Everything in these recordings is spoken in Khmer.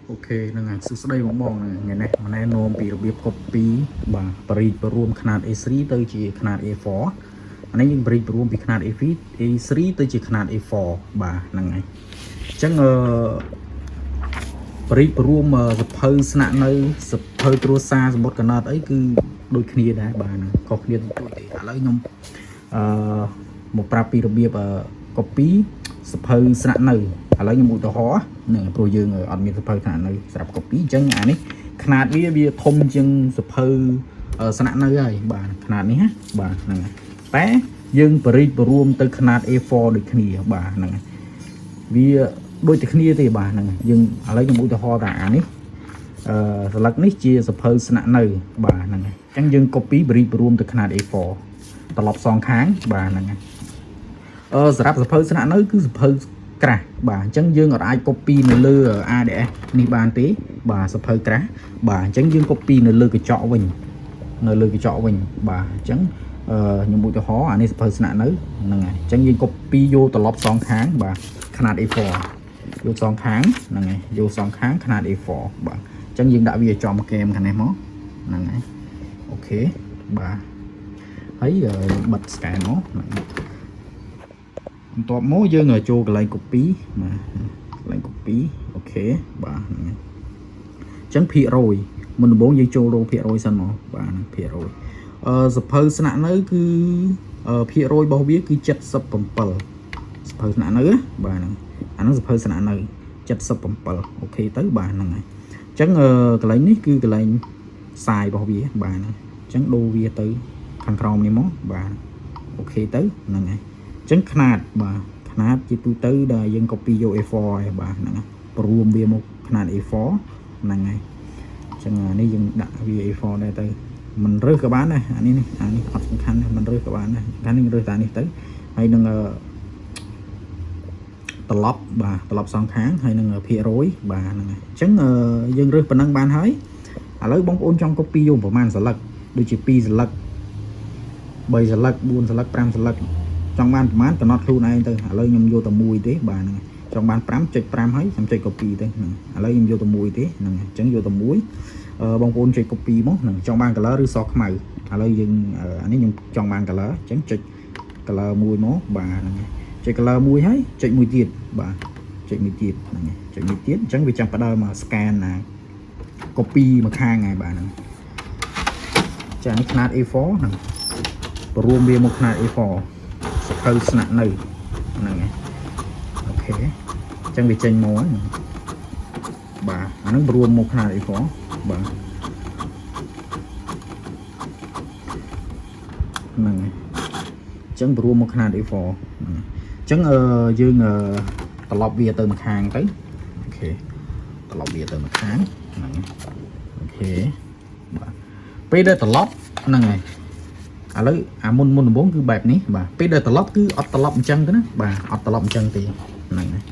Ok, là ngày sự đây bóng bóng ngày này mà nay nôm bịរបៀប copy បាទបរិយារួមຂនាត A3 ទៅជាຂនាត A4 អានេះយើងបរិយារួមពីຂនាត A3 ទៅជាຂនាត A4 បាទហ្នឹងហើយអញ្ចឹងបរិយារួមសភៅស្នាក់នៅសភៅគ្រួសារសមុទ្រកណត់អីគឺដូចគ្នាដែរបាទហ្នឹងខុសគ្នាតិចតួចទេឥឡូវខ្ញុំមកប្រាប់ពីរបៀបcopy សភៅស្នាក់នៅឥឡូវខ្ញុំឧទាហរណ៍ហ្នឹងព្រោះយើងអត់មានសភៅស្នាក់នៅសម្រាប់ copy អញ្ចឹងអានេះຂະຫນាតវាធំជាងសភៅស្នាក់នៅហើយបាទຂະຫນាតនេះណាបាទហ្នឹងហើយតែយើងបរិយារួមទៅຂະຫນាត A4 ដូចគ្នាបាទហ្នឹងហើយវាដូចតែគ្នាទេបាទហ្នឹងហើយយើងឥឡូវខ្ញុំឧទាហរណ៍ថាអានេះស្លឹកនេះជាសភៅស្នាក់នៅបាទហ្នឹងហើយអញ្ចឹងយើង copy បរិយារួមទៅຂະຫນាត A4 ត្រឡប់សងខាងបាទហ្នឹងហើយសម្រាប់សភៅស្នាក់នៅគឺសភៅក្រាស់បាទអញ្ចឹងយើងអាច copy នៅលើ ADS នេះបានទេបាទសភៅក្រាស់បាទអញ្ចឹងយើង copy នៅលើកញ្ចក់វិញបាទអញ្ចឹងខ្ញុំឧទាហរណ៍អានេះសភៅស្នាក់នៅហ្នឹងហើយអញ្ចឹងយើង copy យកត្រឡប់សងខាងបាទຂະຫນាត A4 យកសងខាងហ្នឹងហើយយកសងខាងຂະຫນាត A4 បាទអញ្ចឹងយើងដាក់វាចំកែមខាងនេះមកហ្នឹងហើយអូខេបាទហើយបិទ scan មកហ្នឹងបន្ទាប់មកយើងចូលកន្លែង copy បាទកន្លែង copy អូខេបាទហ្នឹងហើយអញ្ចឹងភាគរយមុនដំបូងយើងចូលរងភាគរយសិនមកបាទភាគរយសភៅស្នាក់នៅគឺភាគរយរបស់វាគឺ77សភៅស្នាក់នៅបាទហ្នឹងអាហ្នឹងសភៅស្នាក់នៅ77អូខេទៅបាទហ្នឹងហើយអញ្ចឹងកន្លែងនេះគឺកន្លែងផ្សាយរបស់វាបាទហ្នឹងអញ្ចឹងដូរវាទៅខាងក្រោមនេះមកបាទអូខេទៅហ្នឹងហើយអញ្ចឹងຂະຫນាតបាទຂະຫນាតជាទូទៅដែលយើង copy យក A4 ហើយបាទហ្នឹងហើយព្រមវាមកຂະຫນាត A4 ហ្នឹងហើយអញ្ចឹងអានេះយើងដាក់វា A4 ដែរទៅមិនរើសក៏បានដែរអានេះអត់សំខាន់មិនរើសក៏បានដែរសំខាន់នឹងរើសតានេះទៅហើយនឹងត្រឡប់បាទត្រឡប់សងខាងហើយនឹងភាគរយបាទហ្នឹងហើយអញ្ចឹងយើងរើសប៉ុណ្ណឹងបានហើយឥឡូវបងប្អូនចង់ copy យកប្រហែលសន្លឹកដូចជា2សន្លឹក3សន្លឹក4សន្លឹក5សន្លឹកចង់បានប្រហែលកំណត់ខ្លួនឯងទៅឥឡូវខ្ញុំយកតែមួយទេបាទហ្នឹងចង់បាន 5.5 ហើយខ្ញុំចុច copy ទៅហ្នឹងឥឡូវខ្ញុំយកតែមួយទេហ្នឹងអញ្ចឹងយកតែមួយបងប្អូនចុច copy មកហ្នឹងចង់បាន color ឬសខ្មៅឥឡូវយើងអានេះខ្ញុំចង់បាន color អញ្ចឹងចុច color មួយមកបាទហ្នឹងចុច color មួយហើយចុចមួយទៀតបាទចុចមួយទៀតហ្នឹងចុចមួយទៀតអញ្ចឹងវាចាំផ្ដើមមក scan ណា copy មកខាងហើយបាទហ្នឹងចានេះຂະຫນាត A4 ហ្នឹងរួមវាមកຂະຫນាត A4 សភៅស្នាក់នៅហ្នឹងហើយអូខេអញ្ចឹងវាចេញមកហ្នឹងបាទអាហ្នឹងរួមមកຂະຫນាត A4 បាទហ្នឹងហើយអញ្ចឹងរួមមកຂະຫນាត A4 អញ្ចឹងយើងត្រឡប់វាទៅម្ខាងទៅអូខេត្រឡប់វាទៅម្ខាងហ្នឹងអូខេបាទពេលដែលត្រឡប់ហ្នឹងហើយឥឡូវអាមុនដំបូងគឺបែបនេះបាទពេលដែលត្រឡប់គឺអត់ត្រឡប់អញ្ចឹងទេណាបាទអត់ត្រឡប់អញ្ចឹងទេហ្នឹងហើយ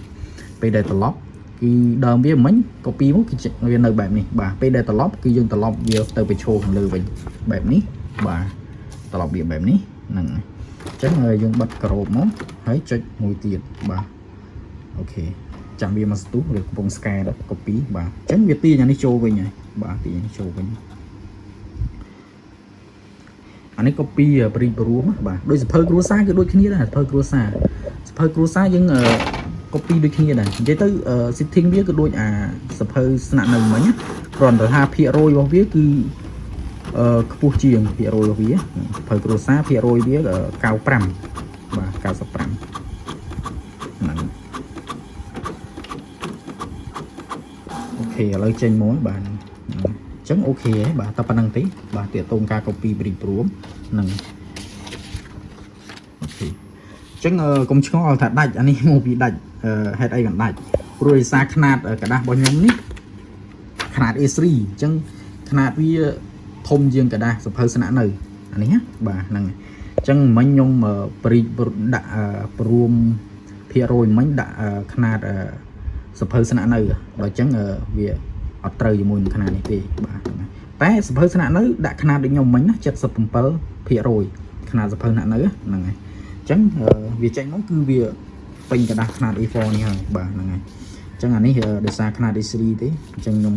ពេលដែលត្រឡប់គឺដើមវាមិញ copy មកគឺវានៅបែបនេះបាទពេលដែលត្រឡប់គឺយើងត្រឡប់វាទៅបញ្ឈរខាងលើវិញបែបនេះបាទត្រឡប់វាបែបនេះហ្នឹងហើយអញ្ចឹងយើងបិទក្របមកហើយចុចមួយទៀតបាទអូខេចាំវាមកស្ទុះឬកំពុង scan copy បាទអញ្ចឹងវាទាញអានេះចូលវិញហើយបាទទាញនេះចូលវិញអានេះ copy ប្រិយរួមបាទដូចសភៅគ្រួសារគឺដូចគ្នាដែរសភៅគ្រួសារយើងcopy ដូចគ្នាដែរនិយាយទៅ setting វាក៏ដូចអាសភៅស្នាក់នៅមិញគ្រាន់តែថាភាគរយរបស់វាគឺខ្ពស់ជាងភាគរយរបស់វាសភៅគ្រួសារភាគរយវា95បាទ95ហ្នឹងអូខេឥឡូវចេញមកបាទអញ្ចឹងអូខេហើយបាទតែប៉ុណ្្នឹងទេបាទទាក់ទងការ copy ប្រិយរួមហ្នឹងអូខេអញ្ចឹងកុំឆ្ងល់ថាដាច់អានេះមកពីដាច់ហេតុអីបានដាច់ព្រោះដោយសារຂະຫນាតกระดาษរបស់ខ្ញុំនេះຂະຫນាត A3 អញ្ចឹងຂະຫນាតវាធំជាងกระดาษសភៅស្នាក់នៅអានេះណាបាទហ្នឹងហើយអញ្ចឹងមិញខ្ញុំប្រិយដាក់ព្រមភាគរយមិញដាក់ຂະຫນាតសភៅស្នាក់នៅដល់អញ្ចឹងវាអត់ត្រូវជាមួយនឹងຂະຫນាតនេះទេបាទតែសភៅស្នាក់នៅដាក់ຂະຫນាតដូចខ្ញុំមិញណា77%ຂະຫນាតសភៅស្នាក់នៅហ្នឹងហើយអញ្ចឹងវាចេញមកគឺវាពេញกระดาษຂະຫນាត A4 នេះហើយបាទហ្នឹងហើយអញ្ ចឹងអានេះដោយសារຂະຫນາດ A3 ទេអញ្ចឹងខ្ញុំ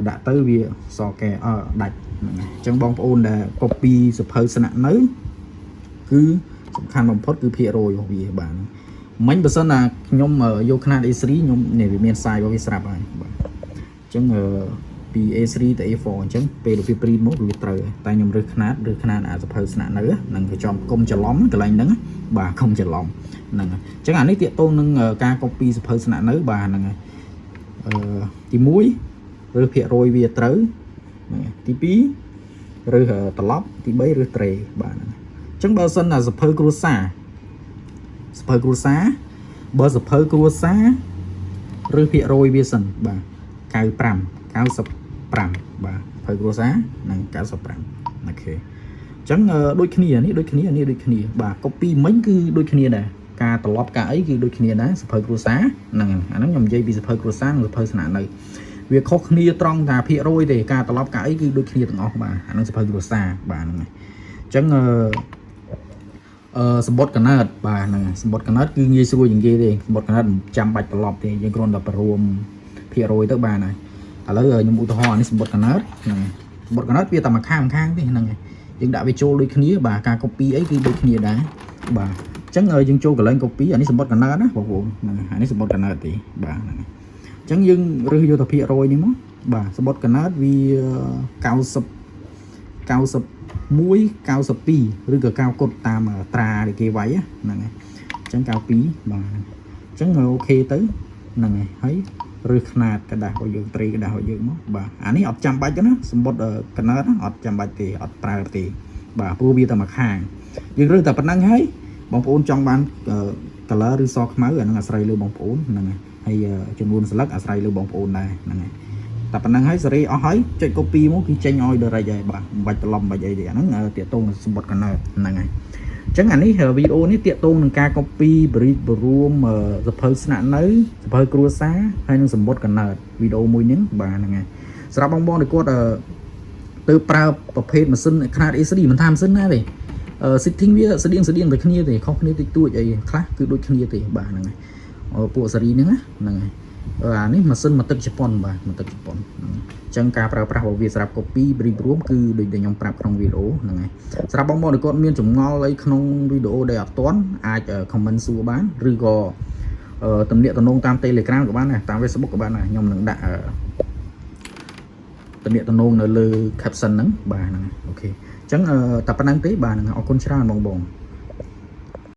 ដាក់ទៅវាសកែដាច់ហ្នឹងអញ្ចឹងបងប្អូនដែល copy សភៅស្នាក់នៅគឺសំខាន់បំផុតគឺភាគរយរបស់វាបាទមិញបើសិនណាខ្ញុំយកຂະຫນາດ A3 ខ្ញុំនេះវាមាន size របស់វាស្រាប់ហើយបាទអញ្ចឹងពី A3 ទៅ A4 អញ្ចឹងពេលវាព្រីតមកវាត្រូវតែខ្ញុំរើសຂະຫນាតអាសភៅស្នាក់នៅហ្នឹងវាចំគុំច្រឡំកន្លែងហ្នឹងបាទគុំច្រឡំហ្នឹងអញ្ចឹងអានេះទាក់ទងនឹងការ copy សភៅស្នាក់នៅបាទហ្នឹងហើយទី1រើសភាគរយវាត្រូវទី2រើសត្រឡប់ទី3រើសត្រេបាទហ្នឹងអញ្ចឹងបើសិនណាសភៅគ្រួសារបើសភៅគ្រួសាររើសភាគរយវាសិនបាទ95បាទសភៅគ្រួសារនិង95អូខេអញ្ចឹងដូចគ្នានេះដូចគ្នាបាទ copy មិញគឺដូចគ្នាដែរការត្រឡប់ការអីគឺដូចគ្នាដែរសភៅគ្រួសារហ្នឹងអាហ្នឹងខ្ញុំនិយាយពីសភៅគ្រួសារនិងសភៅស្នាក់នៅវាខុសគ្នាត្រង់ថាភាគរយទេការត្រឡប់ការអីគឺដូចគ្នាទាំងអស់បាទអាហ្នឹងសភៅគ្រួសារបាទហ្នឹងហើយអញ្ចឹងសម្បត្តិកណើតបាទហ្នឹងសម្បត្តិកណើតគឺងាយស្រួលជាងគេទេសម្បត្តិកណើតមិនចាំបាច់ត្រឡប់ទេយើងគ្រាន់តែបរួមភាគរយទៅបានហើយឥឡូវខ្ញុំឧទាហរណ៍នេះសម្បត្តិកណើតហ្នឹងសម្បត្តិកណើតវាតែមួយខាងទេហ្នឹងហើយយើងដាក់វាចូលដូចគ្នាបាទការ copy អីគឺដូចគ្នាដែរបាទអញ្ចឹងយើងចូលកន្លែង copy អានេះសម្បត្តិកណើតណាបងប្អូនហ្នឹងអានេះសម្បត្តិកណើតទេបាទហ្នឹងអញ្ចឹងយើងរើសយកតែភាគរយនេះមកបាទសម្បត្តិកណើតវា91 92ឬក៏90គត់តាមត្រាដែលគេវាយហ្នឹងហើយអញ្ចឹង92បាទអញ្ចឹងអូខេទៅហ្នឹងហើយរើសຂະຫນាតกระดาษរបស់យើងត្រេกระดาษរបស់យើងមកបាទអានេះអត់ចាំបាច់ទេណាសម្បត្តិកណើតអត់ចាំបាច់ទេអត់ប្រើទេបាទព្រោះវាតែមួយខាងយើងរើសតែប៉ុណ្្នឹងហើយបងប្អូនចង់បាន color ឬសខ្មៅអាហ្នឹងអាស្រ័យលើបងប្អូនហ្នឹងហើយចំនួនស្លឹកអាស្រ័យលើបងប្អូនដែរហ្នឹងហើយតែប៉ុណ្្នឹងហើយសេរីអស់ហើយចុច copy មកគឺចេញឲ្យ direct ហើយបាទមិនបាច់ត្រឡប់មិនបាច់អីទេអាហ្នឹងទាក់ទងនឹងសម្បត្តិកណើតហ្នឹងហើយអញ្ចឹងអានេះវីដេអូនេះទាក់ទងនឹងការ copy បរិយាបរួមសភៅស្នាក់នៅសភៅគ្រួសារហើយនឹងសម្បត្តិកណើតវីដេអូមួយហ្នឹងបាទហ្នឹងហើយសម្រាប់បងប្អូនដែលគាត់ទៅប្រើប្រភេទម៉ាស៊ីនຂະຫນាត A3 មិនថាម៉ាស៊ីនណាទេsetting វាស្តៀងតែគ្នាទេខុសគ្នាតិចតួចអីខ្លះគឺដូចគ្នាទេបាទហ្នឹងហើយពួកស៊េរីហ្នឹងហ្នឹងហើយអានេះម៉ាស៊ីនមកទឹកជប៉ុនបាទមកទឹកជប៉ុនហ្នឹងអញ្ចឹងការប្រើប្រាស់របស់វាសម្រាប់ copy បរិយារួមគឺដូចដែលខ្ញុំប្រាប់ក្នុងវីដេអូហ្នឹងហើយសម្រាប់បងប្អូនដែលគាត់មានចម្ងល់អីក្នុងវីដេអូដែលអត់ទាន់អាច comment សួរបានឬក៏ទំនាក់ទំនងតាម Telegram ក៏បានដែរតាម Facebook ក៏បានដែរខ្ញុំនឹងដាក់ទំនាក់ទំនងនៅលើ caption ហ្នឹងបាទហ្នឹងអូខេអញ្ចឹងតែប៉ុណ្្នឹងទេបាទហ្នឹងអរគុណច្រើនបង